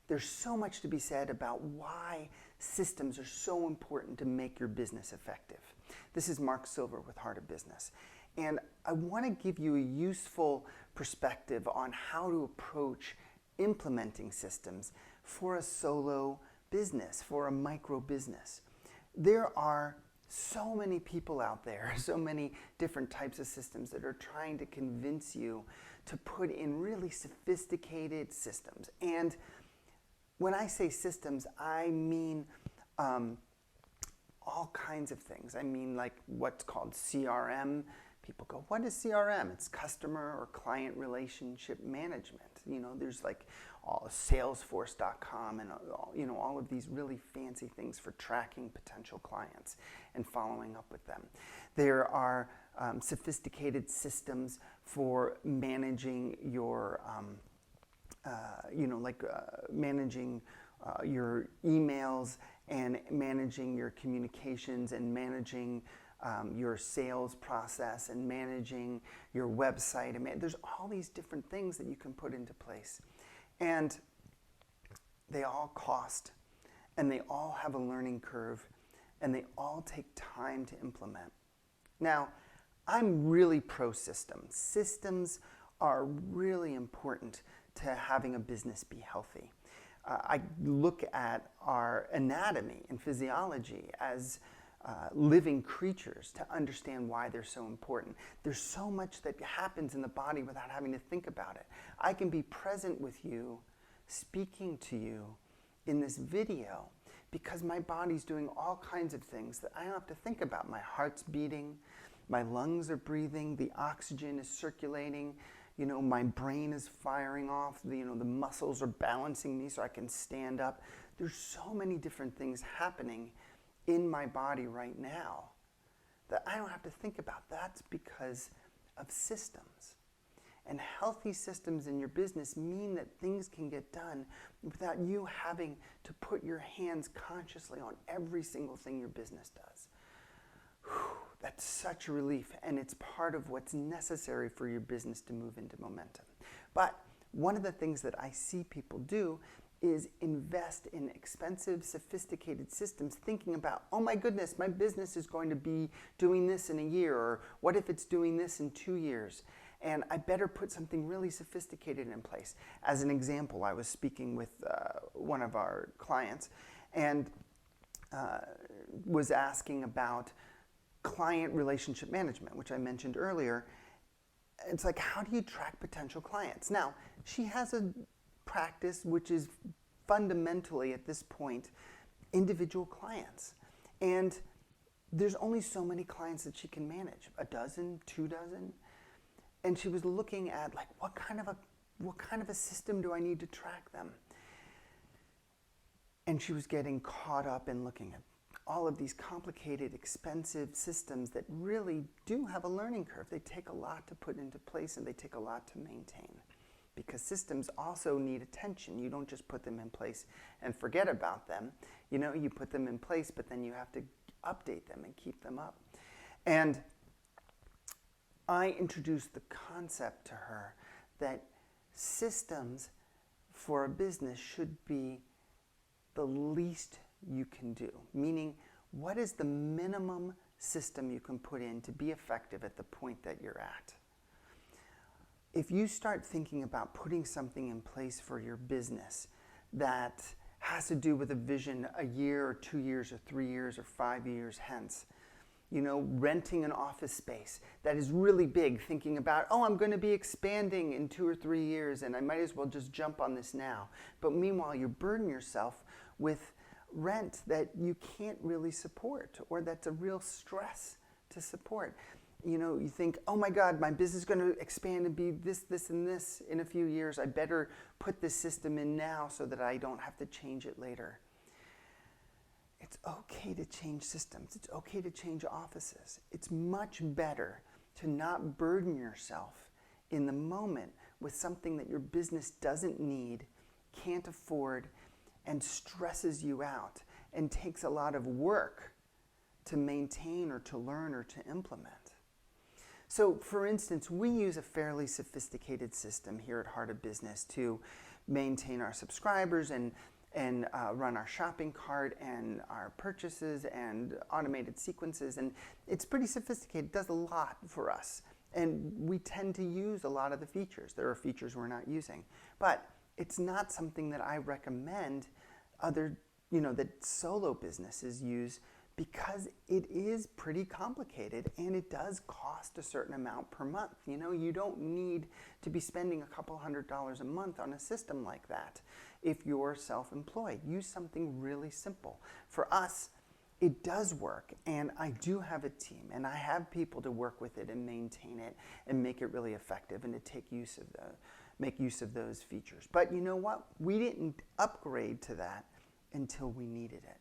there's so much to be said about why systems are so important to make your business effective. This is Mark Silver with Heart of Business. And I want to give you a useful perspective on how to approach implementing systems for a solo business, for a micro business. There are so many people out there, so many different types of systems that are trying to convince you to put in really sophisticated systems. And when I say systems, I mean all kinds of things. I mean like what's called CRM. People go, what is CRM? It's customer or client relationship management. You know, there's like all Salesforce.com and all of these really fancy things for tracking potential clients and following up with them. There are sophisticated systems for managing your, managing your emails and managing your communications and managing your sales process and managing your website. I mean, there's all these different things that you can put into place. And they all cost, and they all have a learning curve, and they all take time to implement. Now, I'm really pro-systems. Systems are really important to having a business be healthy. I look at our anatomy and physiology as living creatures to understand why they're so important. There's so much that happens in the body without having to think about it. I can be present with you, speaking to you in this video because my body's doing all kinds of things that I don't have to think about. My heart's beating, my lungs are breathing, the oxygen is circulating, my brain is firing off, the muscles are balancing me so I can stand up. There's so many different things happening in my body right now that I don't have to think about. That's because of systems. And healthy systems in your business mean that things can get done without you having to put your hands consciously on every single thing your business does. Whew, that's such a relief, and it's part of what's necessary for your business to move into momentum. But one of the things that I see people do is invest in expensive, sophisticated systems thinking about, oh my goodness, my business is going to be doing this in a year, or what if it's doing this in 2 years? And I better put something really sophisticated in place. As an example, I was speaking with one of our clients and was asking about client relationship management, which I mentioned earlier. It's like, how do you track potential clients? Now, she has a practice which is fundamentally at this point individual clients, and there's only so many clients that she can manage, a dozen, 2 dozen, and she was looking at like what kind of a system do I need to track them, and she was getting caught up in looking at all of these complicated, expensive systems that really do have a learning curve. They take a lot to put into place and they take a lot to maintain. Because systems also need attention. You don't just put them in place and forget about them. You put them in place, but then you have to update them and keep them up. And I introduced the concept to her that systems for a business should be the least you can do. Meaning, what is the minimum system you can put in to be effective at the point that you're at? If you start thinking about putting something in place for your business that has to do with a vision a year or 2 years or 3 years or 5 years hence, renting an office space that is really big, thinking about, I'm going to be expanding in 2 or 3 years and I might as well just jump on this now. But meanwhile, you burden yourself with rent that you can't really support, or that's a real stress to support. You think, oh my God, my business is going to expand and be this, this, and this in a few years. I better put this system in now so that I don't have to change it later. It's okay to change systems. It's okay to change offices. It's much better to not burden yourself in the moment with something that your business doesn't need, can't afford, and stresses you out and takes a lot of work to maintain or to learn or to implement. So, for instance, we use a fairly sophisticated system here at Heart of Business to maintain our subscribers and run our shopping cart and our purchases and automated sequences. And it's pretty sophisticated. It does a lot for us. And we tend to use a lot of the features. There are features we're not using. But it's not something that I recommend that solo businesses use, because it is pretty complicated and it does cost a certain amount per month. You don't need to be spending a couple $100s a month on a system like that. If you're self-employed, use something really simple. For us, it does work, and I do have a team, and I have people to work with it and maintain it and make it really effective and to make use of those features. But you know what? We didn't upgrade to that until we needed it.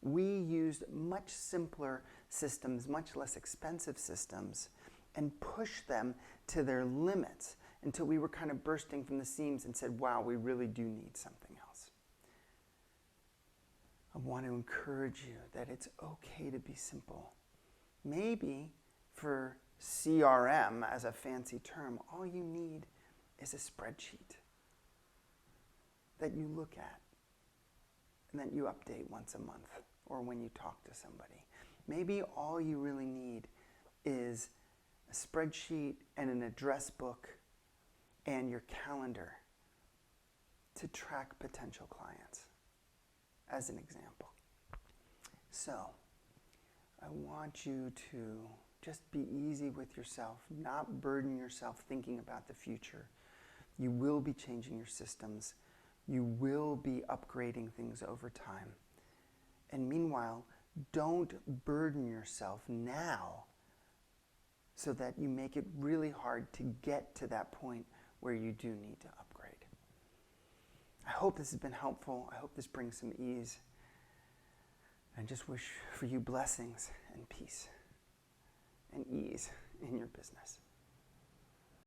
We used much simpler systems, much less expensive systems, and pushed them to their limits until we were kind of bursting from the seams and said, wow, we really do need something else. I want to encourage you that it's okay to be simple. Maybe for CRM as a fancy term, all you need is a spreadsheet that you look at and that you update once a month or when you talk to somebody. Maybe all you really need is a spreadsheet and an address book and your calendar to track potential clients, as an example. So I want you to just be easy with yourself, not burden yourself thinking about the future. You will be changing your systems. You will be upgrading things over time. And meanwhile, don't burden yourself now so that you make it really hard to get to that point where you do need to upgrade. I hope this has been helpful. I hope this brings some ease. I just wish for you blessings and peace and ease in your business.